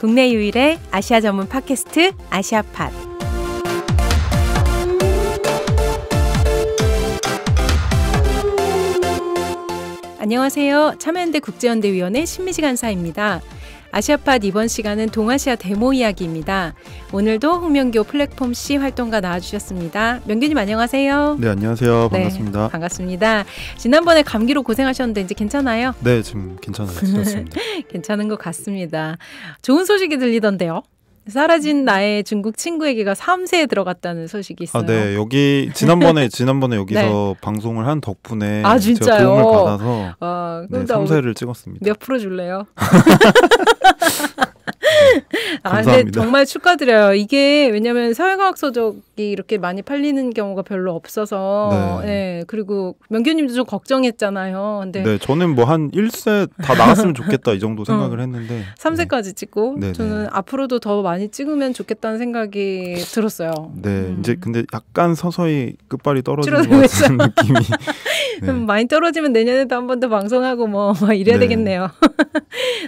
국내 유일의 아시아 전문 팟캐스트 아시아팟. 안녕하세요. 참여연대 국제연대위원회 신미지 간사입니다. 아시아팟 이번 시간은 동아시아 데모 이야기입니다. 오늘도 홍명교 플랫폼 C 활동가 나와주셨습니다. 명교님 안녕하세요. 네, 안녕하세요. 반갑습니다. 네, 반갑습니다. 지난번에 감기로 고생하셨는데 이제 괜찮아요? 네, 지금 괜찮아요. 좋습니다. 괜찮은 것 같습니다. 좋은 소식이 들리던데요. 사라진 나의 중국 친구에게가 3세에 들어갔다는 소식이 있어요. 네, 여기 지난번에 여기서 네. 방송을 한 덕분에 진짜요? 제가 도움을 받아서 네, 3세를 찍었습니다. 몇 프로 줄래요? 감사합니다. 근데 정말 축하드려요. 이게 왜냐하면 사회과학 서적이 이렇게 많이 팔리는 경우가 별로 없어서 네, 그리고 명교님도 좀 걱정했잖아요. 근데 네, 저는 뭐 한 1세 다 나갔으면 좋겠다 이 정도 생각을 했는데 3세까지 찍고 네. 저는 앞으로도 더 많이 찍으면 좋겠다는 생각이 들었어요. 네, 이제 근데 약간 서서히 끝발이 떨어지는 것 같은 느낌이. 네. 많이 떨어지면 내년에도 한 번 더 방송하고 뭐 이래야 되겠네요.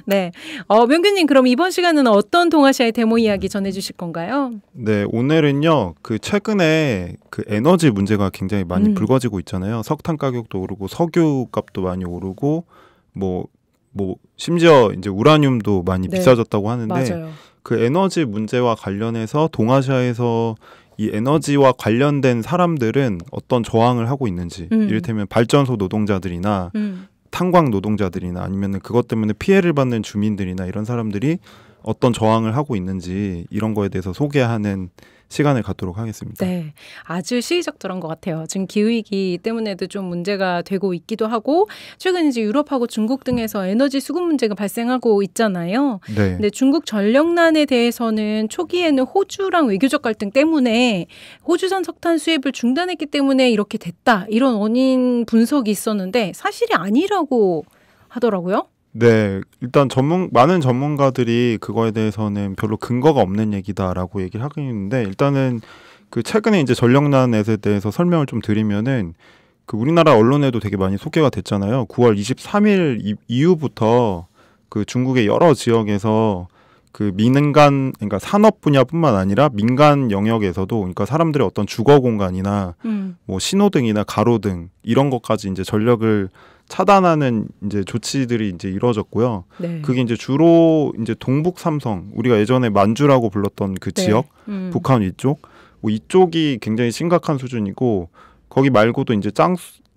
네, 명교님 그럼 이번 시간은 어떤 동아시아의 데모 이야기 전해주실 건가요? 네, 오늘은요. 그 최근에 그 에너지 문제가 굉장히 많이 불거지고 있잖아요. 석탄 가격도 오르고 석유 값도 많이 오르고 뭐 심지어 이제 우라늄도 많이 비싸졌다고 하는데 맞아요. 그 에너지 문제와 관련해서 동아시아에서 이 에너지와 관련된 사람들은 어떤 저항을 하고 있는지 이를테면 발전소 노동자들이나 탄광 노동자들이나 아니면 그것 때문에 피해를 받는 주민들이나 이런 사람들이 어떤 저항을 하고 있는지 이런 거에 대해서 소개하는 시간을 갖도록 하겠습니다. 네, 아주 시의적절한 것 같아요. 지금 기후위기 때문에도 좀 문제가 되고 있기도 하고 최근 이제 유럽하고 중국 등에서 에너지 수급 문제가 발생하고 있잖아요. 네. 근데 중국 전력난에 대해서는 초기에는 호주랑 외교적 갈등 때문에 호주산 석탄 수입을 중단했기 때문에 이렇게 됐다. 이런 원인 분석이 있었는데 사실이 아니라고 하더라고요. 네, 일단 많은 전문가들이 그거에 대해서는 별로 근거가 없는 얘기다라고 얘기를 하고 있는데 일단은 그 최근에 이제 전력난에 대해서 설명을 좀 드리면은 그 우리나라 언론에도 되게 많이 소개가 됐잖아요. 9월 23일 이후부터 그 중국의 여러 지역에서 그 그러니까 산업 분야뿐만 아니라 민간 영역에서도 그러니까 사람들의 어떤 주거 공간이나 뭐 신호등이나 가로등 이런 것까지 이제 전력을 차단하는 이제 조치들이 이제 이루어졌고요. 네. 그게 이제 주로 이제 동북 삼성, 우리가 예전에 만주라고 불렀던 그 지역, 북한 위쪽, 뭐 이쪽이 굉장히 심각한 수준이고 거기 말고도 이제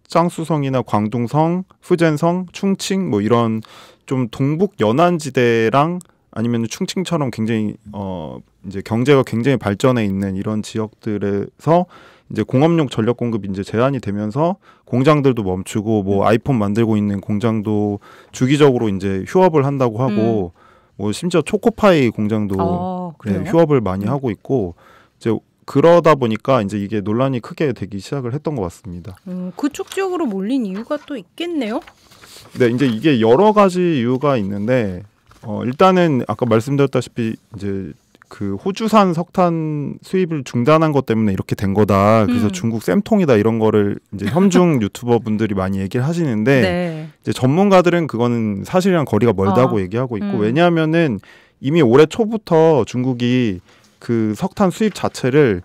짱수성이나 광둥성, 후젠성, 충칭 뭐 이런 좀 동북 연안지대랑 아니면 충칭처럼 굉장히 이제 경제가 굉장히 발전해 있는 이런 지역들에서 이제 공업용 전력 공급이 이제 제한이 되면서 공장들도 멈추고 뭐 아이폰 만들고 있는 공장도 주기적으로 이제 휴업을 한다고 하고 뭐 심지어 초코파이 공장도 휴업을 많이 하고 있고 이제 그러다 보니까 이제 이게 논란이 크게 되기 시작을 했던 것 같습니다. 그쪽 지역으로 몰린 이유가 또 있겠네요. 네, 이제 이게 여러 가지 이유가 있는데 일단은 아까 말씀드렸다시피 이제 그 호주산 석탄 수입을 중단한 것 때문에 이렇게 된 거다. 그래서 중국 쌤통이다 이런 거를 이제 혐중 유튜버 분들이 많이 얘기를 하시는데 네. 이제 전문가들은 그거는 사실이랑 거리가 멀다고 얘기하고 있고 왜냐하면은 이미 올해 초부터 중국이 그 석탄 수입 자체를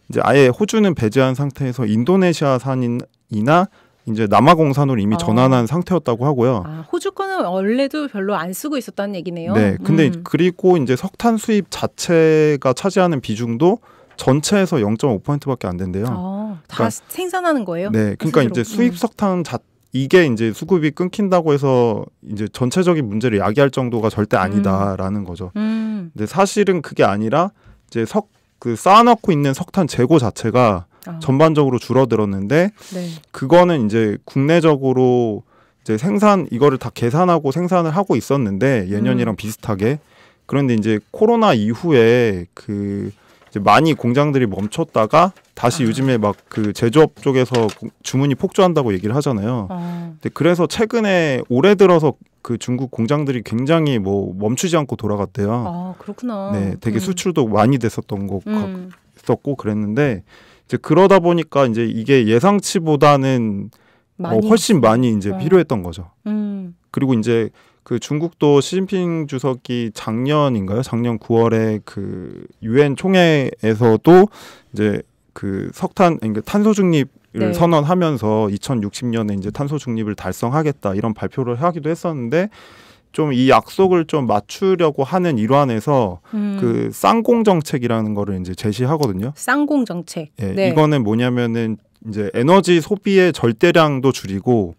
이제 아예 호주는 배제한 상태에서 인도네시아산이나 이제 남아공산으로 이미 전환한 상태였다고 하고요. 호주 거는 원래도 별로 안 쓰고 있었다는 얘기네요. 네, 근데 그리고 이제 석탄 수입 자체가 차지하는 비중도 전체에서 0.5%밖에 안 된대요. 다 그러니까, 생산하는 거예요? 네, 그러니까 이제 수입 석탄 이게 이제 수급이 끊긴다고 해서 이제 전체적인 문제를 야기할 정도가 절대 아니다라는 거죠. 근데 사실은 그게 아니라 이제 쌓아놓고 있는 석탄 재고 자체가 전반적으로 줄어들었는데 그거는 이제 국내적으로 이제 이거를 다 계산하고 생산을 하고 있었는데 예년이랑 비슷하게 그런데 이제 코로나 이후에 그 이제 많이 공장들이 멈췄다가 다시 요즘에 막 그 제조업 쪽에서 주문이 폭주한다고 얘기를 하잖아요. 근데 그래서 최근에 올해 들어서 그 중국 공장들이 굉장히 뭐 멈추지 않고 돌아갔대요. 그렇구나. 네, 되게 수출도 많이 됐었던 거 있었고 그랬는데 이제 그러다 보니까 이제 이게 예상치보다는 훨씬 많이 이제 필요했던 거죠. 그리고 이제 그 중국도 시진핑 주석이 작년인가요? 작년 9월에 그 유엔 총회에서도 이제 그 그러니까 탄소 중립을 네. 선언하면서 2060년에 이제 탄소 중립을 달성하겠다 이런 발표를 하기도 했었는데 좀 이 약속을 좀 맞추려고 하는 일환에서 그 쌍공 정책이라는 거를 이제 제시하거든요. 쌍공 정책. 예, 네. 이거는 뭐냐면은 이제 에너지 소비의 절대량도 줄이고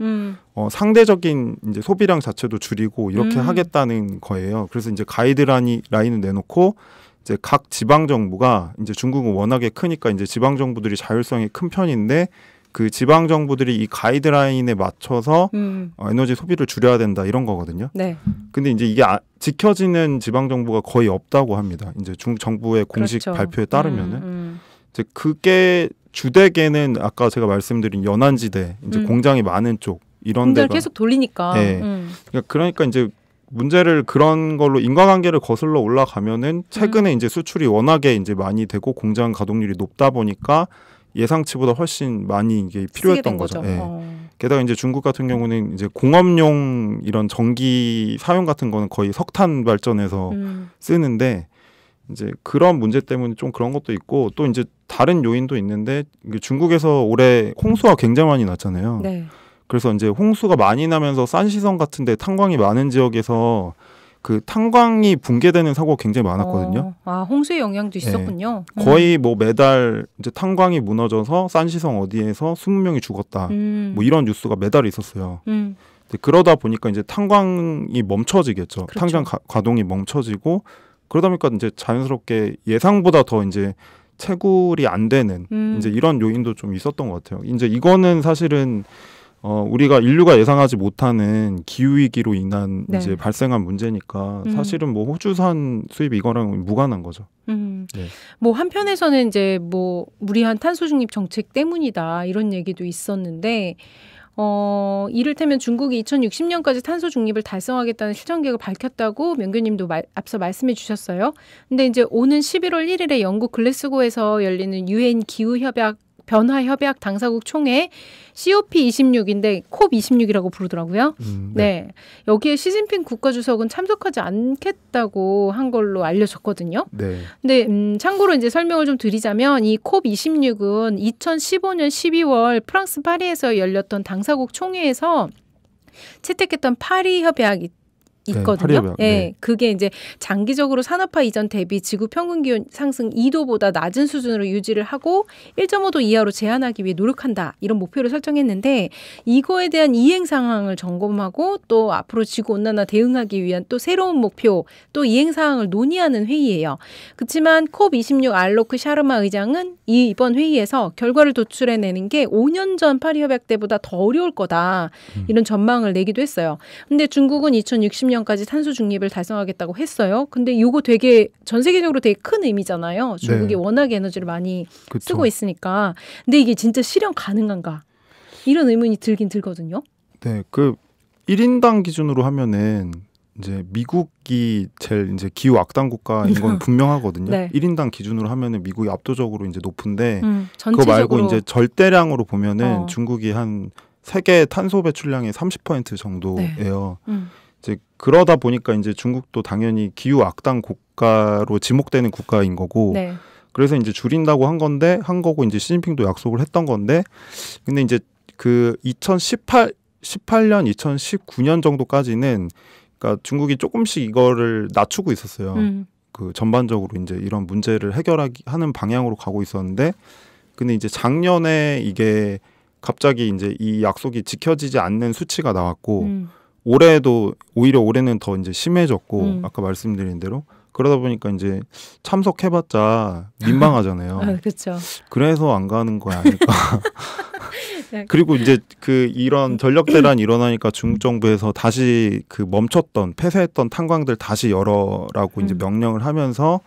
상대적인 이제 소비량 자체도 줄이고 이렇게 하겠다는 거예요. 그래서 이제 가이드라인을 내놓고 이제 각 지방 정부가 이제 중국은 워낙에 크니까 이제 지방 정부들이 자율성이 큰 편인데 그 지방 정부들이 이 가이드라인에 맞춰서 에너지 소비를 줄여야 된다 이런 거거든요. 네. 근데 이제 이게 지켜지는 지방 정부가 거의 없다고 합니다. 이제 중국 정부의 공식 그렇죠. 발표에 따르면은 이제 그게 주되게는 아까 제가 말씀드린 연안지대 이제 공장이 많은 쪽 이런 데가 계속 돌리니까. 네. 그러니까 이제 문제를 그런 걸로 인과관계를 거슬러 올라가면은 최근에 이제 수출이 워낙에 이제 많이 되고 공장 가동률이 높다 보니까 예상치보다 훨씬 많이 이게 필요했던 거죠. 네. 게다가 이제 중국 같은 경우는 이제 공업용 이런 전기 사용 같은 거는 거의 석탄 발전에서 쓰는데 이제 그런 문제 때문에 좀 그런 것도 있고 또 이제 다른 요인도 있는데 중국에서 올해 홍수가 굉장히 많이 났잖아요. 네. 그래서 이제 홍수가 많이 나면서 산시성 같은데 탄광이 많은 지역에서 그 탄광이 붕괴되는 사고가 굉장히 많았거든요. 홍수의 영향도 있었군요. 네. 거의 뭐 매달 이제 탄광이 무너져서 산시성 어디에서 20명이 죽었다. 뭐 이런 뉴스가 매달 있었어요. 그러다 보니까 이제 탄광이 멈춰지겠죠. 그렇죠. 탄광 가동이 멈춰지고 그러다 보니까 이제 자연스럽게 예상보다 더 이제 채굴이 안 되는 이제 이런 요인도 좀 있었던 것 같아요. 이제 이거는 사실은 우리가 인류가 예상하지 못하는 기후 위기로 인한 네. 이제 발생한 문제니까 사실은 뭐 호주산 수입 이거랑 무관한 거죠. 네. 뭐 한편에서는 이제 뭐 무리한 탄소 중립 정책 때문이다 이런 얘기도 있었는데 이를테면 중국이 2060년까지 탄소 중립을 달성하겠다는 실천 계획을 밝혔다고 명규님도 앞서 말씀해 주셨어요. 근데 이제 오는 11월 1일에 영국 글래스고에서 열리는 유엔 기후협약 변화협약 당사국 총회 COP26인데 COP26이라고 부르더라고요. 네. 여기에 시진핑 국가주석은 참석하지 않겠다고 한 걸로 알려졌거든요. 네. 근데 참고로 이제 설명을 좀 드리자면 이 COP26은 2015년 12월 프랑스 파리에서 열렸던 당사국 총회에서 채택했던 파리 협약이 있거든요. 네, 네, 그게 이제 장기적으로 산업화 이전 대비 지구 평균 기온 상승 2도보다 낮은 수준으로 유지를 하고 1.5도 이하로 제한하기 위해 노력한다. 이런 목표를 설정했는데 이거에 대한 이행 상황을 점검하고 또 앞으로 지구 온난화 대응하기 위한 또 새로운 목표, 또 이행 사항을 논의하는 회의예요. 그렇지만 COP26 알로크 샤르마 의장은 이번 회의에서 결과를 도출해내는 게 5년 전 파리 협약 때보다 더 어려울 거다. 이런 전망을 내기도 했어요. 근데 중국은 2060년까지 탄소 중립을 달성하겠다고 했어요. 근데 이거 되게 전 세계적으로 되게 큰 의미잖아요. 중국이 네. 워낙 에너지를 많이 그쵸. 쓰고 있으니까. 근데 이게 진짜 실현 가능한가? 이런 의문이 들긴 들거든요. 네, 그 1인당 기준으로 하면은 이제 미국이 제일 이제 기후 악당 국가인 건 분명하거든요. 네. 1인당 기준으로 하면은 미국이 압도적으로 이제 높은데 전체적으로 그거 말고 이제 절대량으로 보면은 중국이 한 세계 탄소 배출량의 30% 정도예요. 네. 이제 그러다 보니까 이제 중국도 당연히 기후 악당 국가로 지목되는 국가인 거고. 네. 그래서 이제 줄인다고 한 거고 이제 시진핑도 약속을 했던 건데 근데 이제 그 2018년 2019년 정도까지는 그러니까 중국이 조금씩 이거를 낮추고 있었어요. 그 전반적으로 이제 이런 문제를 하는 방향으로 가고 있었는데 근데 이제 작년에 이게 갑자기 이제 이 약속이 지켜지지 않는 수치가 나왔고 올해도 오히려 올해는 더 이제 심해졌고 아까 말씀드린 대로 그러다 보니까 이제 참석해봤자 민망하잖아요. 그렇죠. 그래서 안 가는 거 아닐까. 그리고 이제 그 이런 전력 대란이 일어나니까 중국 정부에서 다시 그 폐쇄했던 탄광들 다시 열어라고 이제 명령을 하면서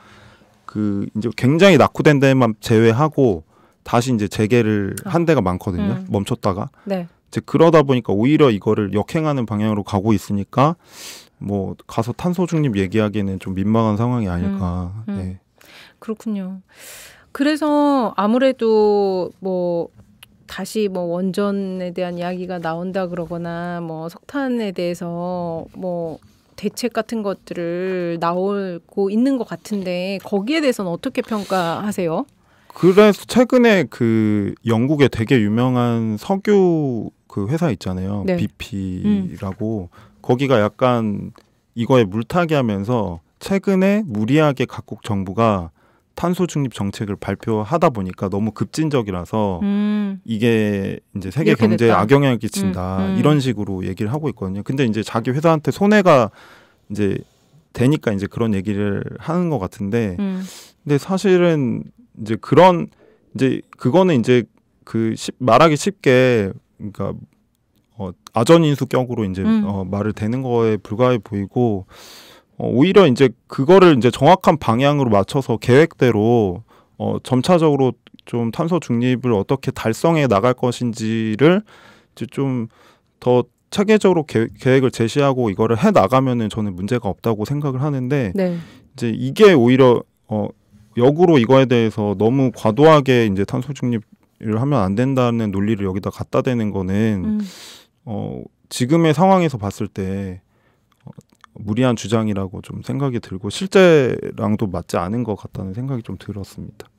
그 이제 굉장히 낙후된 데만 제외하고 다시 이제 재개를 한 데가 많거든요. 멈췄다가. 네. 이제 그러다 보니까 오히려 이거를 역행하는 방향으로 가고 있으니까 뭐 가서 탄소 중립 얘기하기에는 좀 민망한 상황이 아닐까. 네. 그렇군요. 그래서 아무래도 뭐 다시 뭐 원전에 대한 이야기가 나온다 그러거나 뭐 석탄에 대해서 뭐 대책 같은 것들을 나오고 있는 것 같은데 거기에 대해서는 어떻게 평가하세요? 그래서 최근에 그 영국에 되게 유명한 석유 그 회사 있잖아요. 네. BP라고 거기가 약간 이거에 물타기 하면서 최근에 무리하게 각국 정부가 탄소 중립 정책을 발표하다 보니까 너무 급진적이라서 이게 이제 세계 경제에 됐다. 악영향을 끼친다. 이런 식으로 얘기를 하고 있거든요. 근데 이제 자기 회사한테 손해가 이제 되니까 이제 그런 얘기를 하는 것 같은데 근데 사실은 이제 그런 이제 그거는 이제 말하기 쉽게 그러니까 아전인수격으로 이제 말을 대는 거에 불과해 보이고 오히려 이제 그거를 이제 정확한 방향으로 맞춰서 계획대로 점차적으로 좀 탄소 중립을 어떻게 달성해 나갈 것인지를 이제 좀 더 체계적으로 계획을 제시하고 이거를 해 나가면은 저는 문제가 없다고 생각을 하는데 네. 이제 이게 오히려 역으로 이거에 대해서 너무 과도하게 이제 탄소 중립을 하면 안 된다는 논리를 여기다 갖다 대는 거는 지금의 상황에서 봤을 때 무리한 주장이라고 좀 생각이 들고 실제랑도 맞지 않은 것 같다는 생각이 좀 들었습니다.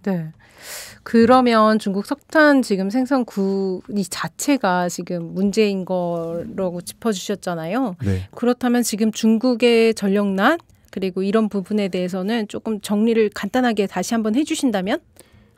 네. 그러면 중국 석탄 지금 생산구 이 자체가 지금 문제인 거라고 짚어주셨잖아요. 네. 그렇다면 지금 중국의 전력난 그리고 이런 부분에 대해서는 조금 정리를 간단하게 다시 한번 해주신다면?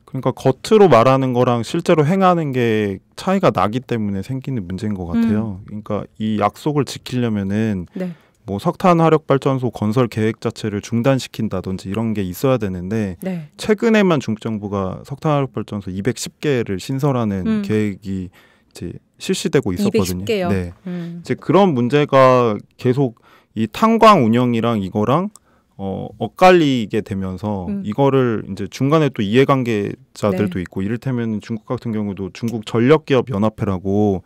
그러니까 겉으로 말하는 거랑 실제로 행하는 게 차이가 나기 때문에 생기는 문제인 것 같아요. 그러니까 이 약속을 지키려면은 네. 뭐 석탄 화력 발전소 건설 계획 자체를 중단시킨다든지 이런 게 있어야 되는데 네. 최근에만 중국 정부가 석탄 화력 발전소 210개를 신설하는 계획이 이제 실시되고 있었거든요. 210개요. 네. 이제 그런 문제가 계속 이 탄광 운영이랑 이거랑 엇갈리게 되면서 이거를 이제 중간에 또 이해관계자들도 네. 있고 이를테면 중국 같은 경우도 중국 전력기업 연합회라고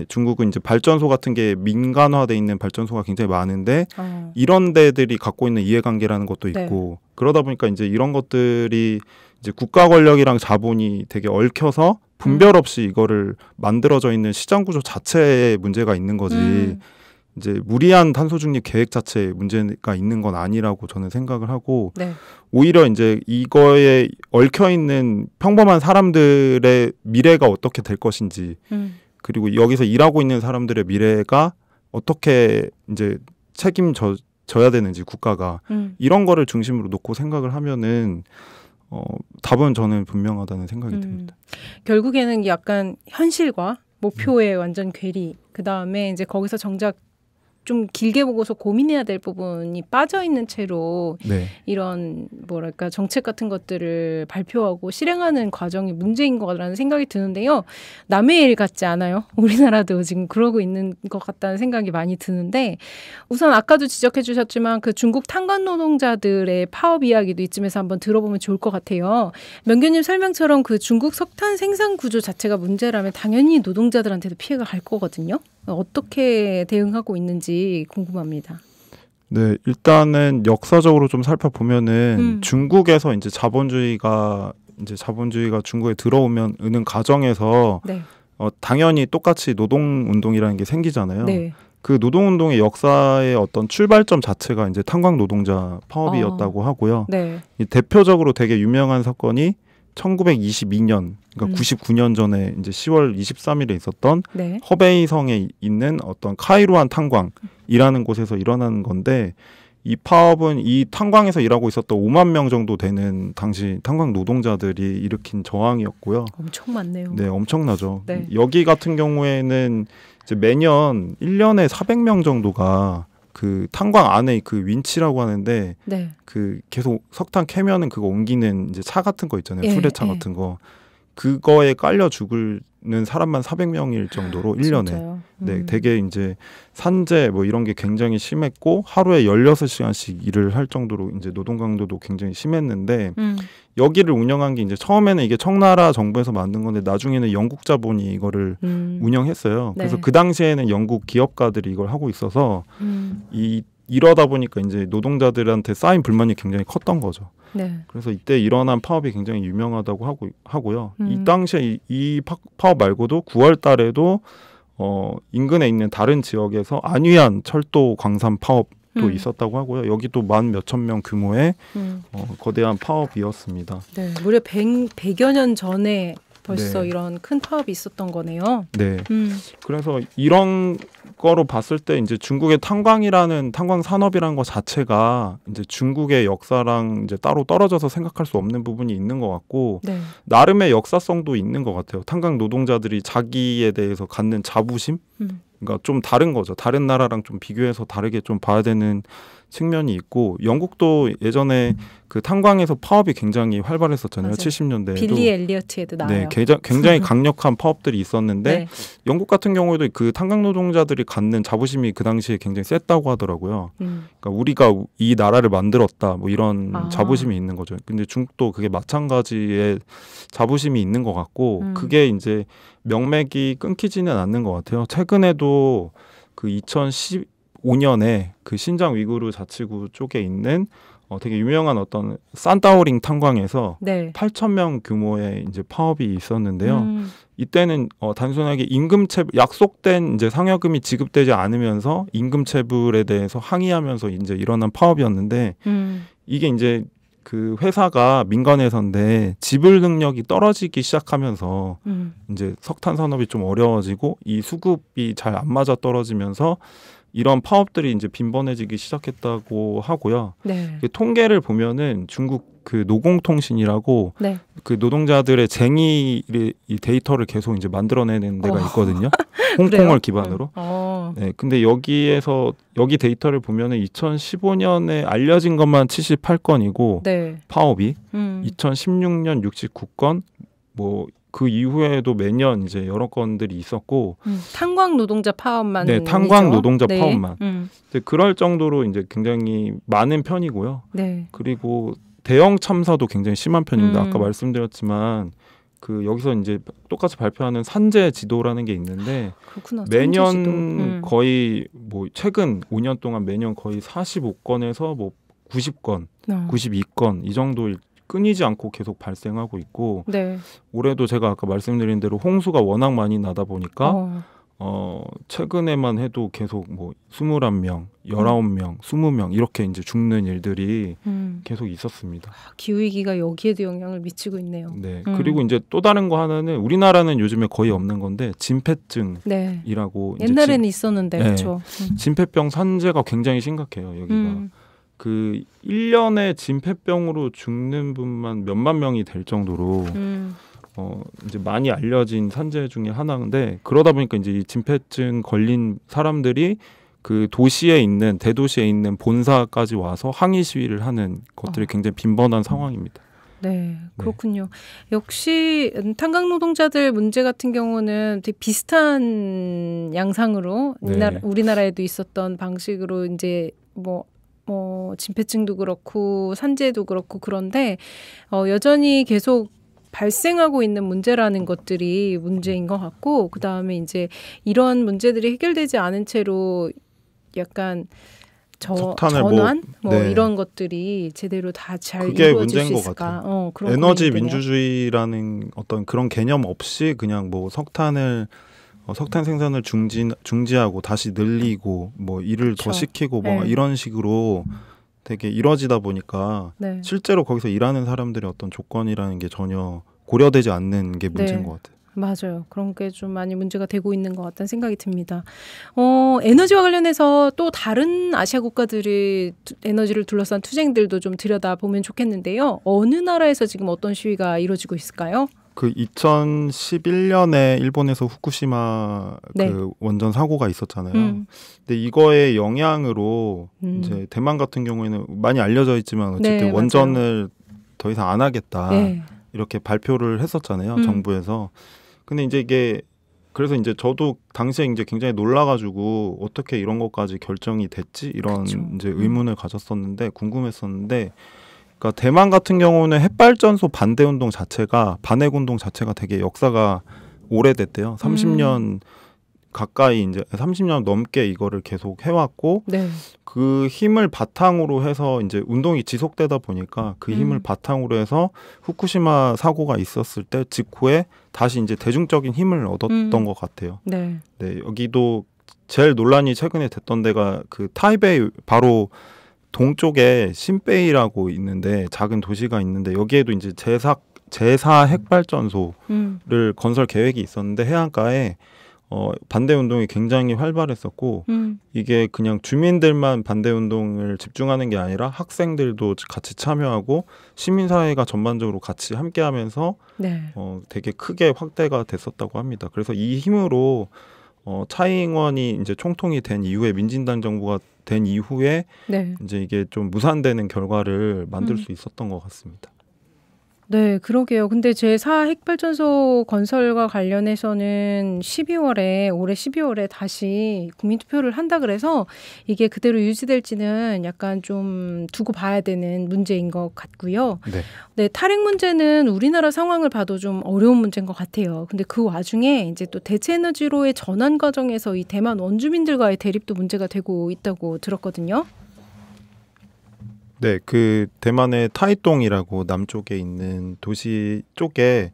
중국은 이제 발전소 같은 게 민간화돼 있는 발전소가 굉장히 많은데 이런 데들이 갖고 있는 이해관계라는 것도 있고 그러다 보니까 이제 이런 것들이 이제 국가 권력이랑 자본이 되게 얽혀서 분별 없이 이거를 만들어져 있는 시장 구조 자체에 문제가 있는 거지. 이제 무리한 탄소 중립 계획 자체에 문제가 있는 건 아니라고 저는 생각을 하고 네. 오히려 이제 이거에 얽혀 있는 평범한 사람들의 미래가 어떻게 될 것인지 그리고 여기서 일하고 있는 사람들의 미래가 어떻게 이제 책임져야 되는지 국가가 이런 거를 중심으로 놓고 생각을 하면은 답은 저는 분명하다는 생각이 듭니다. 결국에는 약간 현실과 목표의 완전 괴리, 그 다음에 이제 거기서 정작 좀 길게 보고서 고민해야 될 부분이 빠져 있는 채로 네. 이런 뭐랄까 정책 같은 것들을 발표하고 실행하는 과정이 문제인 거라는 생각이 드는데요. 남의 일 같지 않아요? 우리나라도 지금 그러고 있는 것 같다는 생각이 많이 드는데 우선 아까도 지적해 주셨지만 그 중국 탄광 노동자들의 파업 이야기도 이쯤에서 한번 들어보면 좋을 것 같아요. 명규님 설명처럼 그 중국 석탄 생산 구조 자체가 문제라면 당연히 노동자들한테도 피해가 갈 거거든요. 어떻게 대응하고 있는지 궁금합니다. 네, 일단은 역사적으로 좀 살펴보면은 중국에서 이제 자본주의가 중국에 들어오는 과정에서 네. 당연히 똑같이 노동운동이라는 게 생기잖아요. 네. 그 노동운동의 역사의 어떤 출발점 자체가 이제 탄광 노동자 파업이었다고 하고요. 네. 이 대표적으로 되게 유명한 사건이 1922년, 그러니까 99년 전에 이제 10월 23일에 있었던 네. 허베이성에 있는 어떤 카이루안 탄광이라는 곳에서 일어나는 건데 이 파업은 이 탄광에서 일하고 있었던 5만 명 정도 되는 당시 탄광 노동자들이 일으킨 저항이었고요. 엄청 많네요. 네, 엄청나죠. 네. 여기 같은 경우에는 이제 매년 1년에 400명 정도가 그 탄광 안에 그 윈치라고 하는데 네. 그 계속 석탄 캐면은 그거 옮기는 이제 차 같은 거 있잖아요. 예, 수레차 예. 같은 거. 그거에 깔려 죽는 사람만 400명일 정도로 1년에. 진짜요? 네, 되게 이제 산재 뭐 이런 게 굉장히 심했고 하루에 16시간씩 일을 할 정도로 이제 노동 강도도 굉장히 심했는데 여기를 운영한 게 이제 처음에는 이게 청나라 정부에서 만든 건데 나중에는 영국 자본이 이거를 운영했어요. 그래서 네. 그 당시에는 영국 기업가들이 이걸 하고 있어서 이러다 보니까 이제 노동자들한테 쌓인 불만이 굉장히 컸던 거죠. 네. 그래서 이때 일어난 파업이 굉장히 유명하다고 하고요. 이 당시에 이 파업 말고도 9월 달에도 인근에 있는 다른 지역에서 안위안 철도 광산 파업도 있었다고 하고요. 여기도 10,000명 명 규모의 거대한 파업이었습니다. 네, 무려 100여 년 전에 벌써 네. 이런 큰 파업이 있었던 거네요. 네. 그래서 이런 거로 봤을 때 이제 중국의 탄광 산업이라는 것 자체가 이제 중국의 역사랑 이제 따로 떨어져서 생각할 수 없는 부분이 있는 것 같고 네. 나름의 역사성도 있는 것 같아요. 탄광 노동자들이 자기에 대해서 갖는 자부심, 그러니까 좀 다른 거죠. 다른 나라랑 좀 비교해서 다르게 좀 봐야 되는 측면이 있고 영국도 예전에 그 탄광에서 파업이 굉장히 활발했었잖아요. 70년대에도. 빌리 엘리어트에도 나와요. 네, 굉장히 강력한 파업들이 있었는데 네. 영국 같은 경우에도 그 탄광 노동자들이 갖는 자부심이 그 당시에 굉장히 셌다고 하더라고요. 그러니까 우리가 이 나라를 만들었다 뭐 이런 자부심이 있는 거죠. 근데 중국도 그게 마찬가지의 자부심이 있는 것 같고 그게 이제 명맥이 끊기지는 않는 것 같아요. 최근에도 그 2015년에 그 신장 위구르 자치구 쪽에 있는 되게 유명한 어떤 산다오링 탄광에서 네. 8,000명 규모의 이제 파업이 있었는데요. 이때는 단순하게 임금체불 약속된 이제 상여금이 지급되지 않으면서 임금체불에 대해서 항의하면서 이제 일어난 파업이었는데 이게 이제 그 회사가 민간회사인데 지불 능력이 떨어지기 시작하면서 이제 석탄 산업이 좀 어려워지고 이 수급이 잘 안 맞아 떨어지면서 이런 파업들이 이제 빈번해지기 시작했다고 하고요. 네. 통계를 보면은 중국 그 노공통신이라고 네. 그 노동자들의 쟁의 이 데이터를 계속 이제 만들어내는 데가 있거든요. 홍콩을 기반으로. 네, 근데 여기 데이터를 보면은 2015년에 알려진 것만 78건이고 네. 파업이 2016년 69건 뭐 그 이후에도 매년 이제 여러 건들이 있었고 탄광 노동자 파업만 네, 탄광 노동자 네. 파업만. 그럴 정도로 이제 굉장히 많은 편이고요. 네. 그리고 대형 참사도 굉장히 심한 편입니다. 아까 말씀드렸지만 그 여기서 이제 똑같이 발표하는 산재 지도라는 게 있는데 그렇구나, 매년 거의 뭐 최근 5년 동안 매년 거의 45건에서 뭐 90건, 92건 이 정도 끊이지 않고 계속 발생하고 있고 네. 올해도 제가 아까 말씀드린 대로 홍수가 워낙 많이 나다 보니까 최근에만 해도 계속 뭐 21명, 19명, 20명 이렇게 이제 죽는 일들이 계속 있었습니다. 기후위기가 여기에도 영향을 미치고 있네요. 네. 그리고 이제 또 다른 거 하나는 우리나라는 요즘에 거의 없는 건데 진폐증이라고 네. 이제 옛날에는 있었는데 네. 그렇죠. 진폐병 산재가 굉장히 심각해요. 여기가. 그 1년에 진폐병으로 죽는 분만 몇만 명이 될 정도로 이제 많이 알려진 산재 중에 하나인데 그러다 보니까 이제 이 진폐증 걸린 사람들이 그 도시에 있는 대도시에 있는 본사까지 와서 항의 시위를 하는 것들이 굉장히 빈번한 상황입니다. 네, 그렇군요. 역시 탄광 노동자들 문제 같은 경우는 되게 비슷한 양상으로 우리나라에도 있었던 방식으로 이제 뭐 진폐증도 그렇고 산재도 그렇고 그런데 여전히 계속 발생하고 있는 문제라는 것들이 문제인 것 같고 그다음에 이제 이런 문제들이 해결되지 않은 채로 약간 전환 이런 것들이 제대로 다 잘 이루어질 수 있을까? 그런 에너지 민주주의라는 어떤 그런 개념 없이 그냥 뭐 석탄 생산을 중지하고 다시 늘리고 뭐 일을 더 시키고 뭐 이런 식으로 되게 이루어지다 보니까 실제로 거기서 일하는 사람들의 어떤 조건이라는 게 전혀 고려되지 않는 게 문제인 것 같아요. 맞아요. 그런 게 좀 많이 문제가 되고 있는 것 같다는 생각이 듭니다. 에너지와 관련해서 또 다른 아시아 국가들이 에너지를 둘러싼 투쟁들도 좀 들여다보면 좋겠는데요. 어느 나라에서 지금 어떤 시위가 이루어지고 있을까요? 그 2011년에 일본에서 후쿠시마 그 원전 사고가 있었잖아요. 근데 이거의 영향으로 이제 대만 같은 경우에는 많이 알려져 있지만 어쨌든 원전을 더 이상 안 하겠다 이렇게 발표를 했었잖아요. 정부에서. 근데 이제 이게 그래서 이제 저도 당시에 이제 굉장히 놀라가지고 어떻게 이런 것까지 결정이 됐지 이런 이제 의문을 가졌었는데 궁금했었는데. 그러니까 대만 같은 경우는 햇발전소 반대 운동 자체가 반핵 운동 자체가 되게 역사가 오래됐대요. 30년 가까이 이제 30년 넘게 이거를 계속 해왔고 네. 그 힘을 바탕으로 해서 이제 운동이 지속되다 보니까 그 힘을 바탕으로 해서 후쿠시마 사고가 있었을 때 직후에 다시 이제 대중적인 힘을 얻었던 것 같아요. 네. 네, 여기도 제일 논란이 최근에 됐던 데가 그 타이베이 바로 동쪽에 신베이라고 있는데 작은 도시가 있는데 여기에도 이제 제4 핵발전소를 건설 계획이 있었는데 해안가에 반대 운동이 굉장히 활발했었고 이게 그냥 주민들만 반대 운동을 집중하는 게 아니라 학생들도 같이 참여하고 시민사회가 전반적으로 같이 함께하면서 네. 되게 크게 확대가 됐었다고 합니다. 그래서 이 힘으로 차이잉원이 이제 총통이 된 이후에 민진당 정부가 된 이후에 네. 이제 이게 좀 무산되는 결과를 만들 수 있었던 것 같습니다. 네, 그러게요. 근데 제4 핵발전소 건설과 관련해서는 올해 12월에 다시 국민투표를 한다 그래서 이게 그대로 유지될지는 약간 좀 두고 봐야 되는 문제인 것 같고요. 네. 네, 탈핵 문제는 우리나라 상황을 봐도 좀 어려운 문제인 것 같아요. 근데 그 와중에 이제 또 대체에너지로의 전환 과정에서 이 대만 원주민들과의 대립도 문제가 되고 있다고 들었거든요. 네, 그 대만의 타이동이라고 남쪽에 있는 도시 쪽에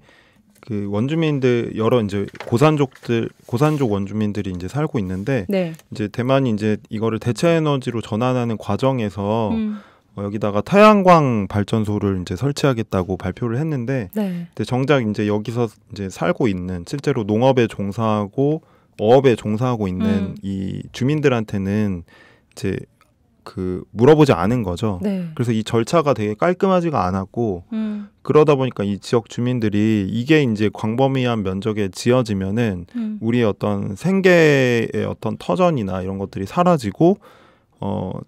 그 원주민들 여러 이제 고산족 원주민들이 이제 살고 있는데 네. 이제 대만이 이제 이거를 대체 에너지로 전환하는 과정에서 여기다가 태양광 발전소를 이제 설치하겠다고 발표를 했는데 네. 근데 정작 이제 여기서 이제 살고 있는 실제로 농업에 종사하고 어업에 종사하고 있는 이 주민들한테는 이제 그 물어보지 않은 거죠. 네. 그래서 이 절차가 되게 깔끔하지가 않았고 그러다 보니까 이 지역 주민들이 이게 이제 광범위한 면적에 지어지면은 우리의 어떤 생계의 어떤 터전이나 이런 것들이 사라지고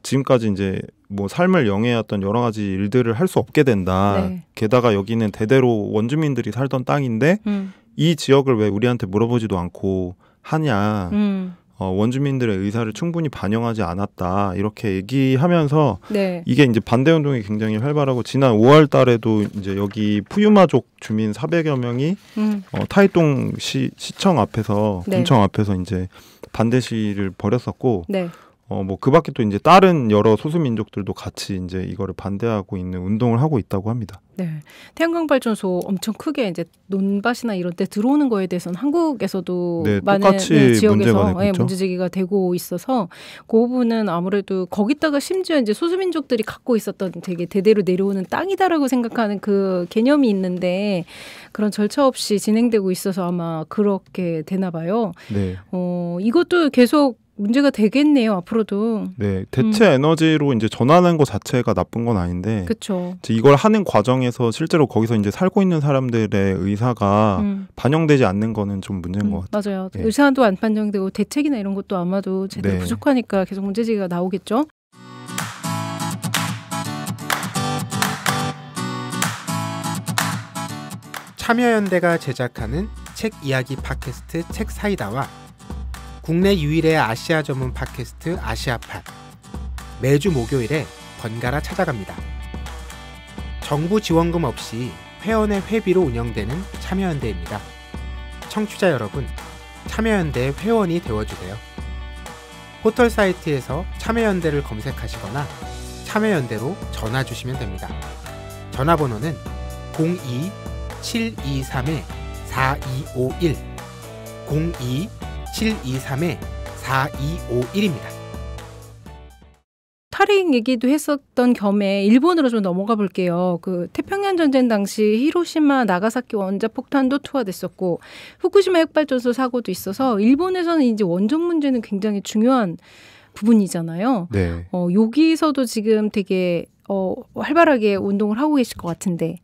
지금까지 이제 뭐 삶을 영위해왔던 여러 가지 일들을 할 수 없게 된다. 네. 게다가 여기는 대대로 원주민들이 살던 땅인데 이 지역을 왜 우리한테 물어보지도 않고 하냐. 원주민들의 의사를 충분히 반영하지 않았다 이렇게 얘기하면서 네. 이게 이제 반대 운동이 굉장히 활발하고 지난 5월 달에도 이제 여기 푸유마족 주민 400여 명이 타이동 시청 앞에서 네. 군청 앞에서 이제 반대 시위를 벌였었고 네. 뭐 그 밖에 또 이제 다른 여러 소수민족들도 같이 이제 이거를 반대하고 있는 운동을 하고 있다고 합니다. 네. 태양광 발전소 엄청 크게 이제 논밭이나 이런 데 들어오는 거에 대해서는 한국에서도 네, 많은 똑같이 지역에서 문제가 되고 있죠. 문제 제기가 되고 있어서 그 부분은 아무래도 거기다가 심지어 이제 소수민족들이 갖고 있었던 되게 대대로 내려오는 땅이다라고 생각하는 그 개념이 있는데 그런 절차 없이 진행되고 있어서 아마 그렇게 되나 봐요. 네. 이것도 계속 문제가 되겠네요, 앞으로도. 네, 대체 에너지로 이제 전환하는 것 자체가 나쁜 건 아닌데, 그렇죠. 이걸 하는 과정에서 실제로 거기서 이제 살고 있는 사람들의 의사가 반영되지 않는 거는 좀 문제인 것 같아요. 맞아요. 네. 의사도 안 반영되고 대책이나 이런 것도 아마도 제대로 네. 부족하니까 계속 문제제기가 나오겠죠. 참여연대가 제작하는 책 이야기 팟캐스트 책사이다와 국내 유일의 아시아 전문 팟캐스트 아시아팟 매주 목요일에 번갈아 찾아갑니다. 정부 지원금 없이 회원의 회비로 운영되는 참여연대입니다. 청취자 여러분, 참여연대의 회원이 되어주세요. 포털 사이트에서 참여연대를 검색하시거나 참여연대로 전화 주시면 됩니다. 전화번호는 02-723-4251 02-723-4251입니다. 탈핵 얘기도 했었던 겸에 일본으로 좀 넘어가 볼게요. 그 태평양 전쟁 당시 히로시마, 나가사키 원자폭탄도 투하됐었고 후쿠시마 핵발전소 사고도 있어서 일본에서는 이제 원전 문제는 굉장히 중요한 부분이잖아요. 네. 여기서도 지금 되게 활발하게 운동을 하고 계실 것 같은데.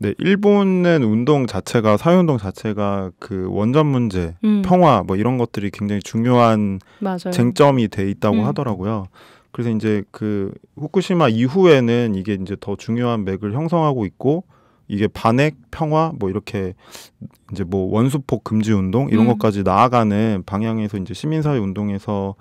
네, 일본은 운동 자체가 사회운동 자체가 그 원전 문제, 평화 뭐 이런 것들이 굉장히 중요한 맞아요. 쟁점이 돼 있다고 하더라고요. 그래서 이제 그 후쿠시마 이후에는 이게 이제 더 중요한 맥을 형성하고 있고 이게 반핵, 평화 뭐 이렇게 이제 뭐 원수폭 금지 운동 이런 것까지 나아가는 방향에서 이제 시민사회 운동에서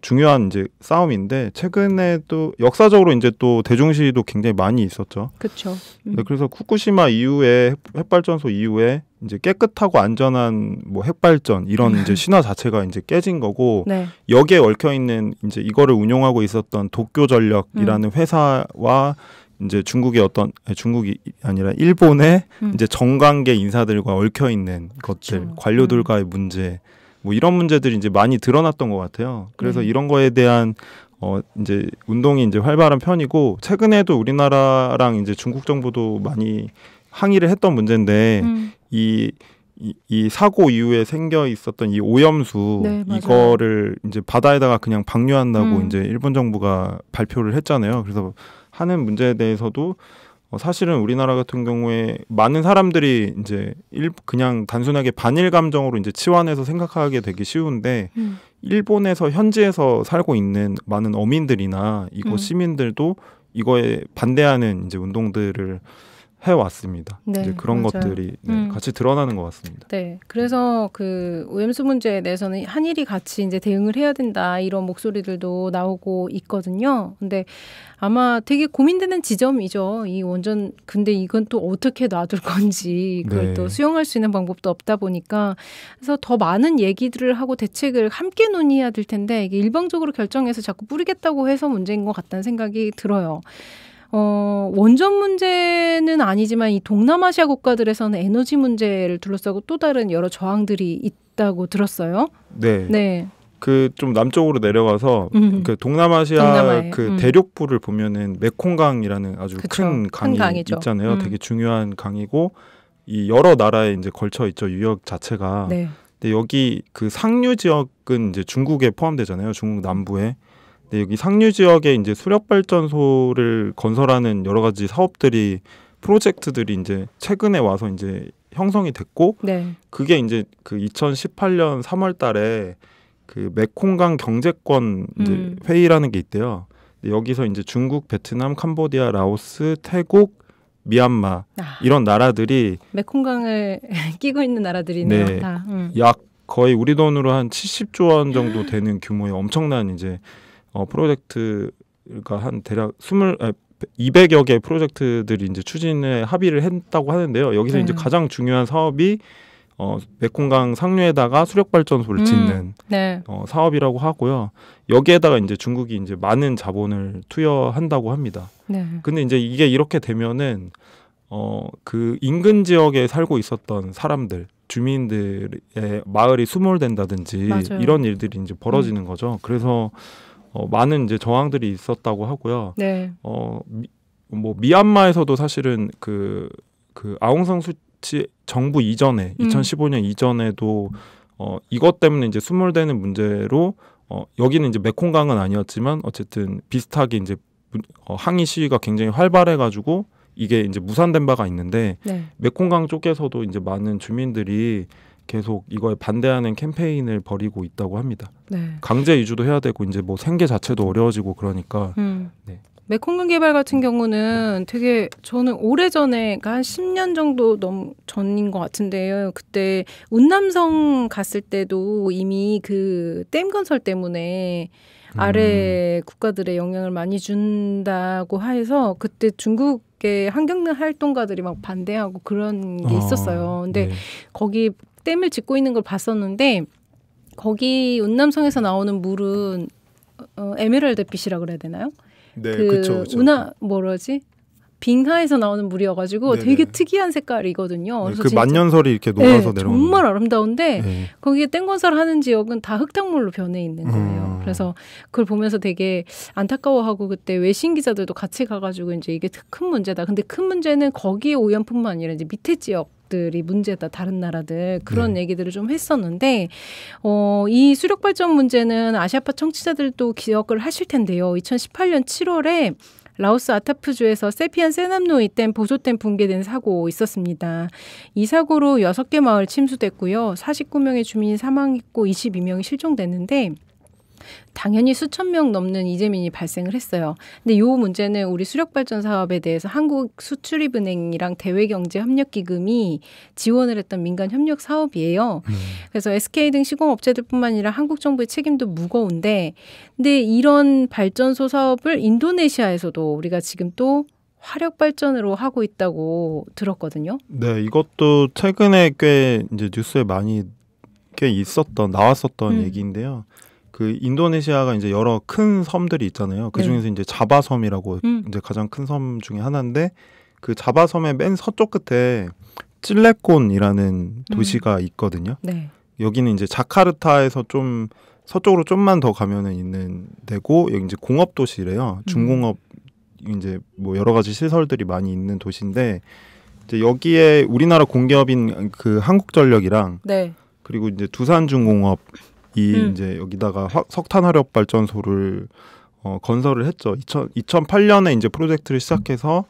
중요한 이제 싸움인데 최근에도 역사적으로 이제 또 대중시위도 굉장히 많이 있었죠. 그렇죠. 네, 그래서 후쿠시마 이후에 핵발전소 이후에 이제 깨끗하고 안전한 뭐 핵발전 이런 이제 신화 자체가 이제 깨진 거고 네. 여기에 얽혀 있는 이제 이거를 운용하고 있었던 도쿄전력이라는 회사와 이제 중국이 아니라 일본의 이제 정관계 인사들과 얽혀 있는 것들, 그쵸. 관료들과의 문제, 뭐 이런 문제들이 이제 많이 드러났던 것 같아요. 그래서 이런 거에 대한 이제 운동이 이제 활발한 편이고 최근에도 우리나라랑 이제 중국 정부도 많이 항의를 했던 문제인데 이 사고 이후에 생겨 있었던 이 오염수 네, 이거를 이제 바다에다가 그냥 방류한다고 이제 일본 정부가 발표를 했잖아요. 그래서 하는 문제에 대해서도 사실은 우리나라 같은 경우에 많은 사람들이 이제 그냥 단순하게 반일 감정으로 이제 치환해서 생각하게 되기 쉬운데 일본에서 현지에서 살고 있는 많은 어민들이나 이곳 시민들도 이거에 반대하는 이제 운동들을 해왔습니다. 네, 이제 그런 맞아요. 것들이 같이 드러나는 것 같습니다. 네, 그래서 그 오염수 문제에 대해서는 한일이 같이 이제 대응을 해야 된다 이런 목소리들도 나오고 있거든요. 근데 아마 되게 고민되는 지점이죠. 이 원전 근데 이건 또 어떻게 놔둘 건지 그걸 네. 또 수용할 수 있는 방법도 없다 보니까 그래서 더 많은 얘기들을 하고 대책을 함께 논의해야 될 텐데 이게 일방적으로 결정해서 자꾸 뿌리겠다고 해서 문제인 것 같다는 생각이 들어요. 원전 문제는 아니지만 이 동남아시아 국가들에서는 에너지 문제를 둘러싸고 또 다른 여러 저항들이 있다고 들었어요. 네. 네. 그 좀 남쪽으로 내려가서 그 동남아시아 동남아에, 그 대륙부를 보면은 메콩강이라는 아주 그쵸. 큰 강이 강이죠. 있잖아요. 되게 중요한 강이고 이 여러 나라에 이제 걸쳐 있죠. 유역 자체가. 네. 근데 여기 그 상류 지역은 이제 중국에 포함되잖아요. 중국 남부에. 근데 여기 상류 지역에 이제 수력 발전소를 건설하는 여러 가지 사업들이 프로젝트들이 이제 최근에 와서 이제 형성이 됐고 네. 그게 이제 그 2018년 3월달에 그 메콩강 경제권 이제 회의라는 게 있대요. 근데 여기서 이제 중국, 베트남, 캄보디아, 라오스, 태국, 미얀마 이런 나라들이 메콩강을 끼고 있는 나라들이네요. 네. 다. 약 거의 우리 돈으로 한 70조 원 정도 되는 규모의 엄청난 이제 프로젝트가 한 대략 200여 개의 프로젝트들이 이제 추진에 합의를 했다고 하는데요. 여기서 이제 가장 중요한 사업이 메콩강 상류에다가 수력 발전소를 짓는 네. 사업이라고 하고요. 여기에다가 이제 중국이 이제 많은 자본을 투여한다고 합니다. 네. 근데 이제 이게 이렇게 되면은 그 인근 지역에 살고 있었던 사람들, 주민들의 마을이 수몰된다든지 맞아요. 이런 일들이 이제 벌어지는 거죠. 그래서 많은 이제 저항들이 있었다고 하고요. 네. 뭐 미얀마에서도 사실은 그 아웅산 수치 정부 이전에 2015년 이전에도 이것 때문에 이제 수몰되는 문제로 여기는 이제 메콩강은 아니었지만 어쨌든 비슷하게 이제 항의 시위가 굉장히 활발해가지고 이게 이제 무산된 바가 있는데 네. 메콩강 쪽에서도 이제 많은 주민들이 계속 이거에 반대하는 캠페인을 벌이고 있다고 합니다. 네. 강제 이주도 해야 되고 이제 뭐 생계 자체도 어려워지고 그러니까. 네. 메콩강 개발 같은 경우는 되게 저는 오래전에 한 10년 정도 전인 것 같은데요. 그때 운남성 갔을 때도 이미 그 댐 건설 때문에 아래 국가들의 영향을 많이 준다고 해서 그때 중국의 환경 활동가들이 막 반대하고 그런 게 있었어요. 근데 네. 거기 댐을 짓고 있는 걸 봤었는데 거기 운남성에서 나오는 물은 에메랄드빛이라 그래야 되나요? 네, 그 그쵸. 뭐라지? 빙하에서 나오는 물이어가지고 네네. 되게 특이한 색깔이거든요. 네, 그래서 그 진짜- 만년설이 이렇게 녹아서 내려오는. 정말 아름다운데 네. 거기에 땡건설 하는 지역은 다 흙탕물로 변해 있는 거예요. 그래서 그걸 보면서 되게 안타까워하고 그때 외신 기자들도 같이 가가지고 이제 이게 큰 문제다. 근데 큰 문제는 거기에 오염뿐만 아니라 이제 밑에 지역들이 문제다. 다른 나라들 그런 얘기들을 좀 했었는데 이 수력 발전 문제는 아시아파 청취자들도 기억을 하실 텐데요. 2018년 7월에 라오스 아타프주에서 세피안 세남노이 댐 보조댐 붕괴된 사고 있었습니다. 이 사고로 6개 마을 침수됐고요. 49명의 주민이 사망했고 22명이 실종됐는데 당연히 수천 명 넘는 이재민이 발생을 했어요. 근데 이 문제는 우리 수력발전 사업에 대해서 한국수출입은행이랑 대외경제협력기금이 지원을 했던 민간 협력 사업이에요. 그래서 SK 등 시공업체들뿐만 아니라 한국 정부의 책임도 무거운데, 근데 이런 발전소 사업을 인도네시아에서도 우리가 지금 또 화력 발전으로 하고 있다고 들었거든요. 네, 이것도 최근에 꽤 이제 뉴스에 많이 꽤 나왔었던 얘기인데요. 그 인도네시아가 이제 여러 큰 섬들이 있잖아요. 그 중에서 이제 자바섬이라고 이제 가장 큰 섬 중에 하나인데, 그 자바섬의 맨 서쪽 끝에 찔레콘이라는 도시가 있거든요. 네. 여기는 이제 자카르타에서 좀 서쪽으로 좀만 더 가면은 있는 데고, 여기 이제 공업 도시래요. 중공업 이제 뭐 여러 가지 시설들이 많이 있는 도시인데, 이제 여기에 우리나라 공기업인 그 한국전력이랑 네. 그리고 이제 두산중공업이 이제 여기다가 석탄 화력 발전소를 건설을 했죠. 2008년에 이제 프로젝트를 시작해서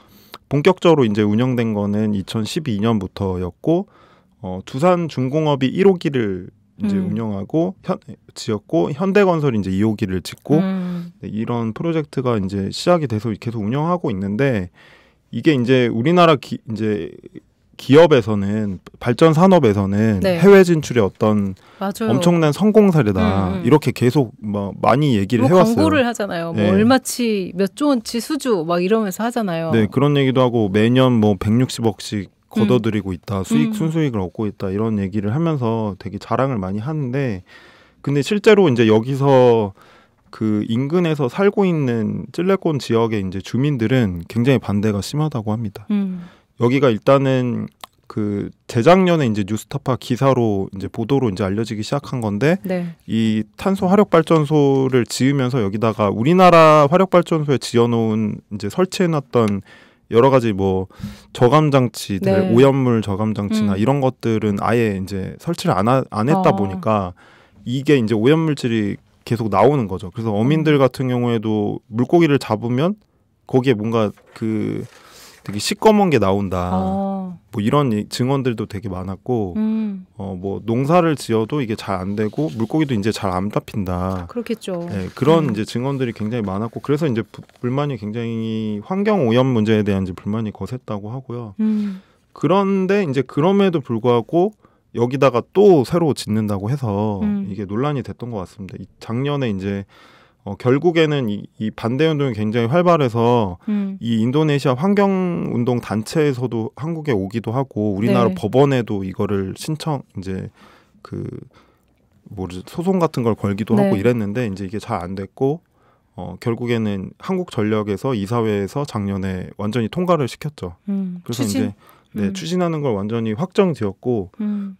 본격적으로 이제 운영된 거는 2012년부터였고, 두산중공업이 1호기를 이제 운영하고 지었고, 현대건설이 이제 2호기를 짓고, 네, 이런 프로젝트가 이제 시작이 돼서 계속 운영하고 있는데, 이게 이제 우리나라 이제 기업에서는, 발전 산업에서는 네. 해외 진출의 어떤 맞아요. 엄청난 성공 사례다 이렇게 계속 뭐 많이 얘기를 해왔어요. 광고를 하잖아요. 네. 뭐 얼마치 몇 조 원치 수주 막 이러면서 하잖아요. 네, 그런 얘기도 하고 매년 뭐 160억씩 걷어들이고 있다, 순수익을 얻고 있다, 이런 얘기를 하면서 되게 자랑을 많이 하는데, 근데 실제로 이제 여기서 그 인근에서 살고 있는 찔레콘 지역의 이제 주민들은 굉장히 반대가 심하다고 합니다. 여기가 일단은 그 재작년에 이제 뉴스타파 기사로 이제 보도로 이제 알려지기 시작한 건데, 네. 이 탄소 화력 발전소를 지으면서 여기다가 우리나라 화력 발전소에 지어놓은 이제 설치해놨던 여러 가지 뭐 저감 장치들, 네. 오염물 저감 장치나 이런 것들은 아예 이제 설치를 안 했다 보니까 이게 이제 오염물질이 계속 나오는 거죠. 그래서 어민들 같은 경우에도 물고기를 잡으면 거기에 뭔가 그 되게 시꺼먼 게 나온다. 뭐 이런 증언들도 되게 많았고, 뭐 농사를 지어도 이게 잘 안 되고 물고기도 이제 잘 안 잡힌다. 그렇겠죠. 네, 그런 이제 증언들이 굉장히 많았고, 그래서 이제 불만이 굉장히 환경 오염 문제에 대한 이제 불만이 거셌다고 하고요. 그런데 이제 그럼에도 불구하고 여기다가 또 새로 짓는다고 해서 이게 논란이 됐던 것 같습니다. 작년에 이제 결국에는 이 반대 운동이 굉장히 활발해서 이 인도네시아 환경운동 단체에서도 한국에 오기도 하고, 우리나라 네. 법원에도 이거를 이제 소송 같은 걸 걸기도 네. 하고 이랬는데, 이제 이게 잘 안 됐고, 결국에는 한국전력에서 이사회에서 작년에 완전히 통과를 시켰죠. 그래서 추진? 이제 추진하는 걸 완전히 확정지었고,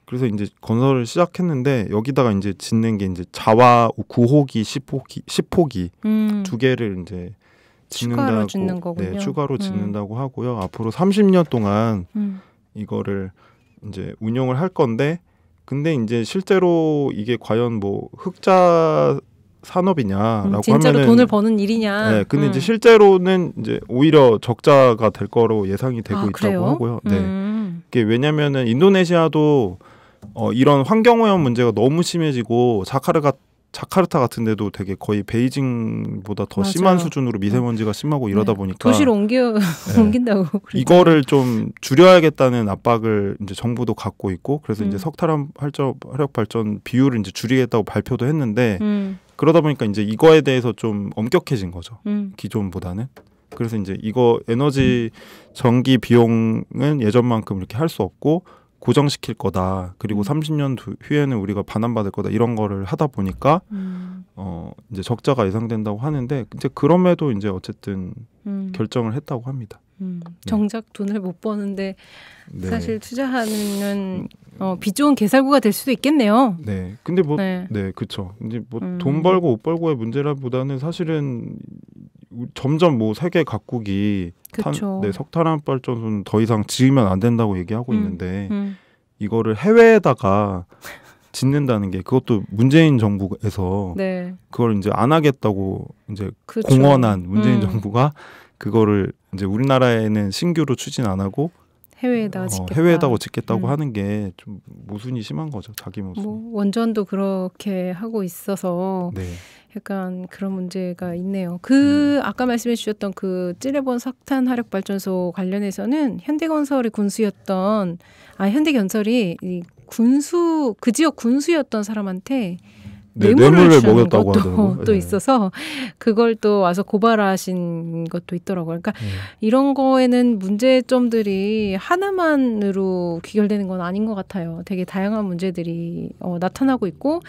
그래서 이제 건설을 시작했는데, 여기다가 이제 짓는 게 이제 자와 9호기, 10호기 두 개를 이제 추가로 짓는다고, 짓는 거군요. 네, 추가로 짓는다고 하고요. 앞으로 30년 동안 이거를 이제 운영을 할 건데, 근데 이제 실제로 이게 과연 뭐 흑자 산업이냐라고 진짜로 하면은 돈을 버는 일이냐. 네, 근데 이제 실제로는 이제 오히려 적자가 될 거로 예상이 되고 있다고 그래요? 하고요. 네, 이게 왜냐면은 인도네시아도 이런 환경오염 문제가 너무 심해지고, 자카르타 같은 데도 되게 거의 베이징보다 더 맞아요. 심한 수준으로 미세먼지가 심하고 이러다 보니까 도시로 옮긴다고. 이거를 좀 줄여야겠다는 압박을 이제 정부도 갖고 있고, 그래서 이제 석탄 화력 발전 비율을 이제 줄이겠다고 발표도 했는데, 그러다 보니까 이제 이거에 대해서 좀 엄격해진 거죠. 기존보다는. 그래서 이제 이거 에너지 전기 비용은 예전만큼 이렇게 할 수 없고 고정시킬 거다. 그리고 30년 후에는 우리가 반환받을 거다. 이런 거를 하다 보니까 이제 적자가 예상된다고 하는데, 이제 그럼에도 이제 어쨌든 결정을 했다고 합니다. 정작 돈을 못 버는데 네. 사실 투자하는 빚 좋은 개살구가 될 수도 있겠네요. 네. 근데 뭐 네, 그렇죠. 이제 뭐 돈 벌고 못 벌고의 문제라보다는 사실은 점점 뭐 세계 각국이 석탄 발전소는 더 이상 지으면 안 된다고 얘기하고 있는데, 이거를 해외에다가 짓는다는 게, 그것도 문재인 정부에서 네. 그걸 이제 안 하겠다고 이제 그쵸. 공언한 문재인 정부가 그거를 이제 우리나라에는 신규로 추진 안 하고 해외에다가 짓겠다. 해외에다가 짓겠다고 하는 게 좀 모순이 심한 거죠. 자기 모순. 뭐 원전도 그렇게 하고 있어서 네. 약간 그런 문제가 있네요. 아까 말씀해 주셨던 그 찌레본 석탄 화력 발전소 관련해서는 현대건설이 현대건설이 이 군수 그 지역 군수였던 사람한테 뇌물을 먹였다고 것도 또 있어서 그걸 또 와서 고발하신 것도 있더라고요. 그러니까 이런 거에는 문제점들이 하나만으로 귀결되는 건 아닌 것 같아요. 되게 다양한 문제들이 나타나고 있고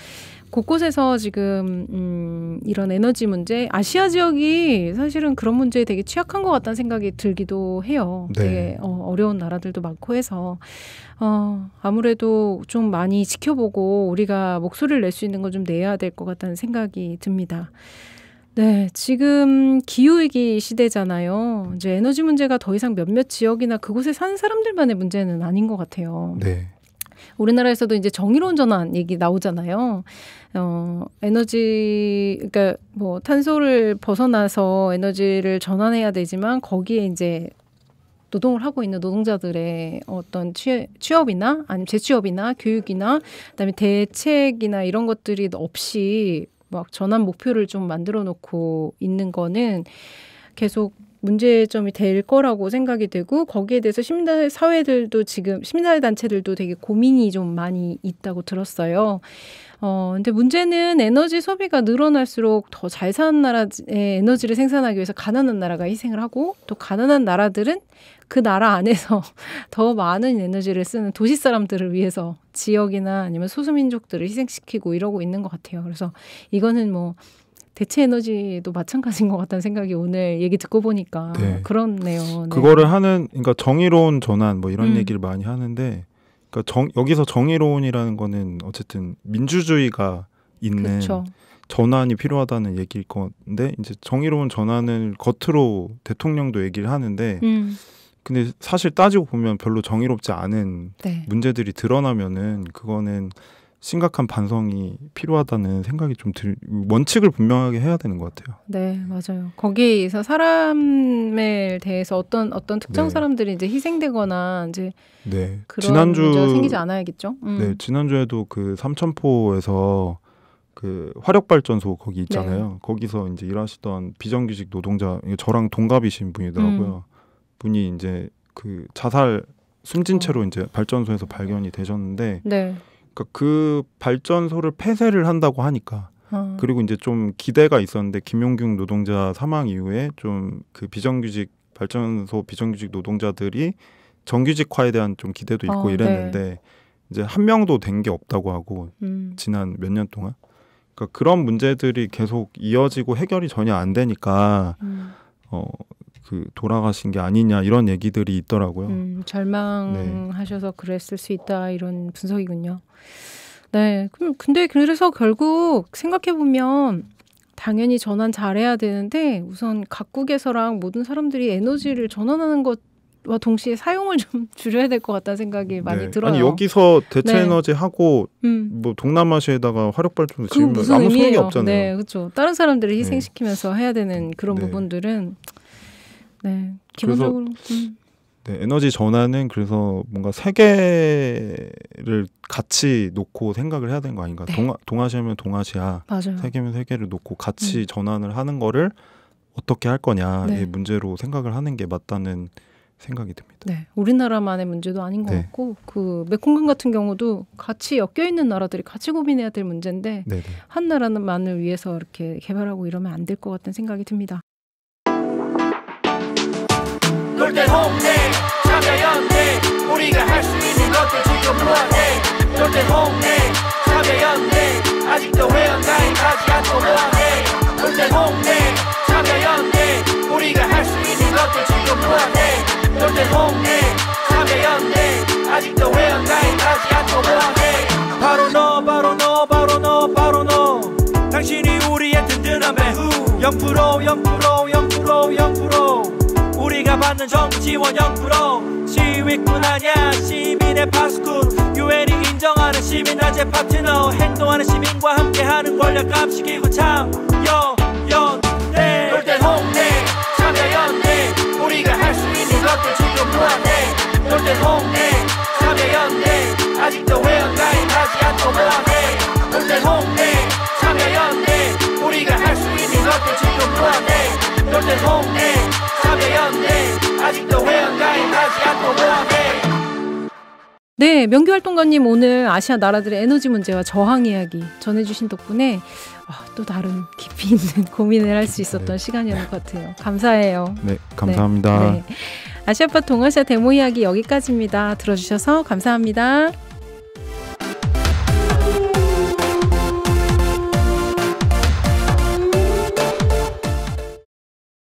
곳곳에서 지금 이런 에너지 문제, 아시아 지역이 사실은 그런 문제에 되게 취약한 것 같다는 생각이 들기도 해요. 네. 되게 어려운 나라들도 많고 해서 아무래도 좀 많이 지켜보고 우리가 목소리를 낼 수 있는 건 좀 내야 될 것 같다는 생각이 듭니다. 네, 지금 기후위기 시대잖아요. 이제 에너지 문제가 더 이상 몇몇 지역이나 그곳에 사는 사람들만의 문제는 아닌 것 같아요. 네. 우리나라에서도 이제 정의로운 전환 얘기 나오잖아요. 에너지, 그러니까 뭐 탄소를 벗어나서 에너지를 전환해야 되지만 거기에 이제 노동을 하고 있는 노동자들의 어떤 취업이나 아니면 재취업이나 교육이나 그다음에 대책이나 이런 것들이 없이 막 전환 목표를 좀 만들어 놓고 있는 거는 계속 문제점이 될 거라고 생각이 되고 거기에 대해서 시민사회들도 지금 시민사회 단체들도 되게 고민이 좀 많이 있다고 들었어요. 근데 문제는 에너지 소비가 늘어날수록 더 잘 사는 나라의 에너지를 생산하기 위해서 가난한 나라가 희생을 하고 또 가난한 나라들은 그 나라 안에서 더 많은 에너지를 쓰는 도시 사람들을 위해서 지역이나 아니면 소수민족들을 희생시키고 이러고 있는 것 같아요. 그래서 이거는 뭐 대체 에너지도 마찬가지인 것 같다는 생각이 오늘 얘기 듣고 보니까 그렇네요. 네. 그거를 하는 그러니까 정의로운 전환 뭐 이런 얘기를 많이 하는데 그러니까 여기서 정의로운이라는 거는 어쨌든 민주주의가 있는 그쵸. 전환이 필요하다는 얘기일 건데 이제 정의로운 전환을 겉으로 대통령도 얘기를 하는데 근데 사실 따지고 보면 별로 정의롭지 않은 문제들이 드러나면은 그거는 심각한 반성이 필요하다는 생각이 좀 원칙을 분명하게 해야 되는 것 같아요. 네, 맞아요. 거기에서 사람에 대해서 어떤 특정 사람들이 이제 희생되거나 이제 그런 문제가 생기지 않아야겠죠. 네, 지난주에도 그 삼천포에서 그 화력발전소 거기 있잖아요. 거기서 이제 일하시던 비정규직 노동자, 저랑 동갑이신 분이더라고요. 분이 이제 그 자살 숨진 채로 이제 발전소에서 발견이 되셨는데. 그러니까 그 발전소를 폐쇄를 한다고 하니까 그리고 이제 좀 기대가 있었는데 김용균 노동자 사망 이후에 좀 그 발전소 비정규직 노동자들이 정규직화에 대한 좀 기대도 있고 이랬는데 이제 한 명도 된 게 없다고 하고 지난 몇 년 동안 그러니까 그런 문제들이 계속 이어지고 해결이 전혀 안 되니까 그 돌아가신 게 아니냐 이런 얘기들이 있더라고요. 절망하셔서 그랬을 수 있다 이런 분석이군요. 네, 근데 그래서 결국 생각해 보면 당연히 전환 잘해야 되는데 우선 각국에서랑 모든 사람들이 에너지를 전환하는 것과 동시에 사용을 좀 줄여야 될 것 같다는 생각이 많이 들어요. 아니 여기서 대체 에너지 하고 뭐 동남아시아에다가 화력발전소 지으면 아무 소용이 없잖아요. 네, 그렇죠. 다른 사람들을 희생시키면서 해야 되는 그런 부분들은 기본적으로 에너지 전환은 그래서 뭔가 세계를 같이 놓고 생각을 해야 되는 거 아닌가. 동아시아면 동아시아, 맞아요. 세계면 세계를 놓고 같이 전환을 하는 거를 어떻게 할 거냐의 문제로 생각을 하는 게 맞다는 생각이 듭니다. 네, 우리나라만의 문제도 아닌 것 같고 그 메콩강 같은 경우도 같이 엮여 있는 나라들이 같이 고민해야 될 문제인데 한 나라만을 위해서 이렇게 개발하고 이러면 안 될 것 같다는 생각이 듭니다. 놀때 홍대 참여연대 우리가 할 수 있는 것들 지금 뭐하네 놀때 홍대 참여연대 아직도 회원 가입하지 않고 뭐하네 놀때 홍대 참여연대 우리가 할 수 있는 것들 지금 뭐하네 놀때 홍대 참여연대 아직도 회원 가입하지 않고 뭐하네 바로 너 바로 너 바로 너 바로 너 당신이 우리의 든든한 배후 0% 0% 우리가 받는 정부 지원 0% 시위꾼 아냐 시민의 파수꾼 유엔이 인정하는 시민단체 파트너 행동하는 시민과 함께하는 권력 감시기구 참여연대 놀때 홍대 참여연대 우리가 할 수 있는 것들 지금 뭐하네 놀때 저들 홍대 참여연대 아직도 회원가입하지 않고 뭐하게. 네, 명규활동가님 오늘 아시아 나라들의 에너지 문제와 저항 이야기 전해주신 덕분에 또 다른 깊이 있는 고민을 할 수 있었던 시간이었던 것 같아요. 감사해요. 네, 감사합니다. 네. 아시아팟 동아시아 데모 이야기 여기까지입니다. 들어주셔서 감사합니다.